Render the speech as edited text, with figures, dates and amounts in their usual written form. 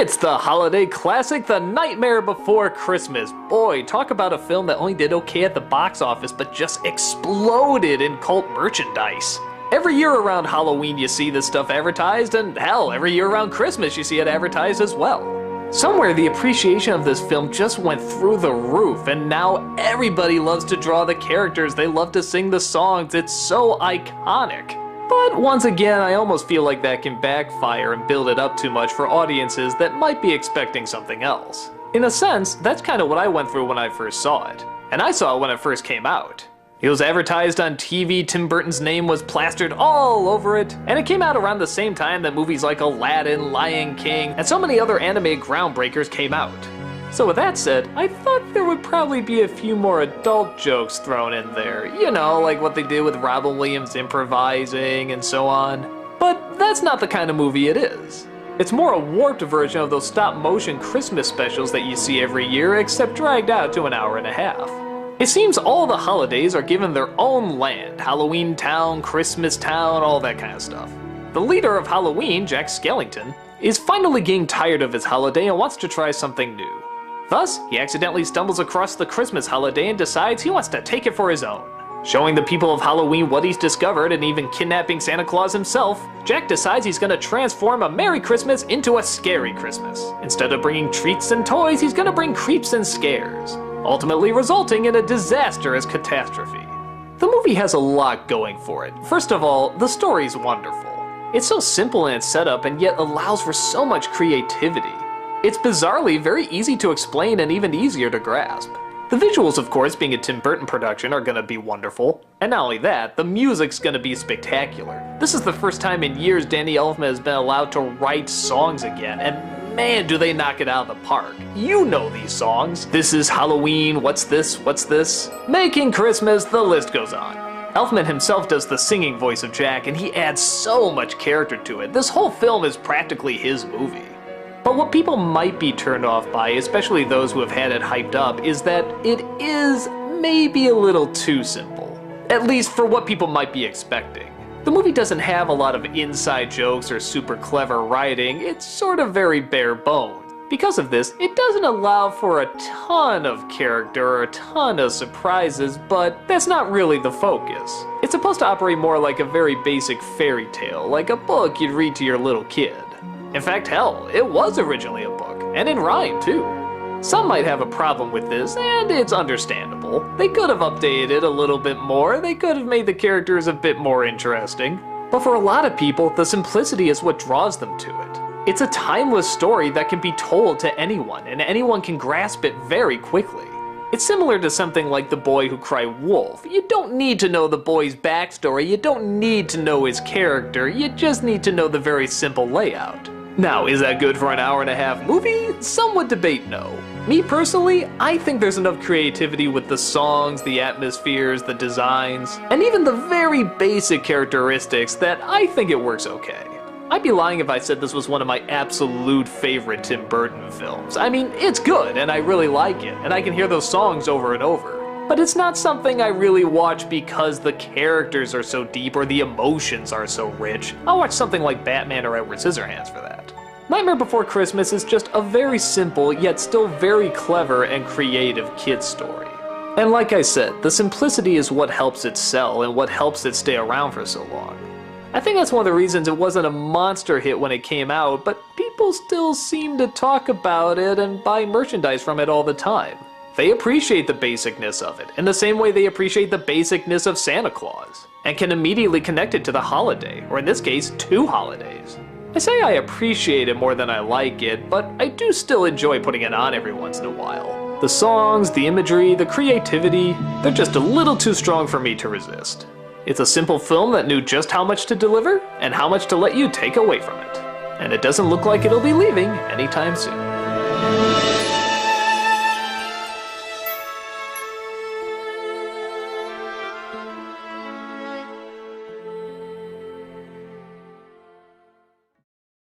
It's the holiday classic, The Nightmare Before Christmas. Boy, talk about a film that only did okay at the box office, but just exploded in cult merchandise. Every year around Halloween you see this stuff advertised, and hell, every year around Christmas you see it advertised as well. Somewhere the appreciation of this film just went through the roof, and now everybody loves to draw the characters, they love to sing the songs, it's so iconic. But once again, I almost feel like that can backfire and build it up too much for audiences that might be expecting something else. In a sense, that's kind of what I went through when I first saw it. And I saw it when it first came out. It was advertised on TV, Tim Burton's name was plastered all over it, and it came out around the same time that movies like Aladdin, Lion King, and so many other anime groundbreakers came out. So with that said, I thought there would probably be a few more adult jokes thrown in there, you know, like what they did with Robin Williams improvising and so on. But that's not the kind of movie it is. It's more a warped version of those stop-motion Christmas specials that you see every year, except dragged out to an hour and a half. It seems all the holidays are given their own land, Halloween Town, Christmas Town, all that kind of stuff. The leader of Halloween, Jack Skellington, is finally getting tired of his holiday and wants to try something new. Thus, he accidentally stumbles across the Christmas holiday and decides he wants to take it for his own. Showing the people of Halloween what he's discovered and even kidnapping Santa Claus himself, Jack decides he's gonna transform a Merry Christmas into a Scary Christmas. Instead of bringing treats and toys, he's gonna bring creeps and scares, ultimately resulting in a disastrous catastrophe. The movie has a lot going for it. First of all, the story's wonderful. It's so simple in its setup and yet allows for so much creativity. It's bizarrely very easy to explain and even easier to grasp. The visuals, of course, being a Tim Burton production, are gonna be wonderful. And not only that, the music's gonna be spectacular. This is the first time in years Danny Elfman has been allowed to write songs again, and man, do they knock it out of the park. You know these songs. This is Halloween, what's this, what's this? Making Christmas, the list goes on. Elfman himself does the singing voice of Jack, and he adds so much character to it. This whole film is practically his movie. But what people might be turned off by, especially those who have had it hyped up, is that it is maybe a little too simple. At least for what people might be expecting. The movie doesn't have a lot of inside jokes or super clever writing, it's sort of very bare bones. Because of this, it doesn't allow for a ton of character or a ton of surprises, but that's not really the focus. It's supposed to operate more like a very basic fairy tale, like a book you'd read to your little kid. In fact, hell, it was originally a book, and in rhyme too. Some might have a problem with this, and it's understandable. They could have updated it a little bit more, they could have made the characters a bit more interesting. But for a lot of people, the simplicity is what draws them to it. It's a timeless story that can be told to anyone, and anyone can grasp it very quickly. It's similar to something like The Boy Who Cried Wolf. You don't need to know the boy's backstory, you don't need to know his character, you just need to know the very simple layout. Now, is that good for an hour and a half movie? Some would debate no. Me personally, I think there's enough creativity with the songs, the atmospheres, the designs, and even the very basic characteristics that I think it works okay. I'd be lying if I said this was one of my absolute favorite Tim Burton films. I mean, it's good and I really like it, and I can hear those songs over and over. But it's not something I really watch because the characters are so deep or the emotions are so rich. I'll watch something like Batman or Edward Scissorhands for that. Nightmare Before Christmas is just a very simple yet still very clever and creative kid's story. And like I said, the simplicity is what helps it sell and what helps it stay around for so long. I think that's one of the reasons it wasn't a monster hit when it came out, but people still seem to talk about it and buy merchandise from it all the time. They appreciate the basicness of it, in the same way they appreciate the basicness of Santa Claus, and can immediately connect it to the holiday, or in this case, 2 holidays. I say I appreciate it more than I like it, but I do still enjoy putting it on every once in a while. The songs, the imagery, the creativity, they're just a little too strong for me to resist. It's a simple film that knew just how much to deliver, and how much to let you take away from it. And it doesn't look like it'll be leaving anytime soon.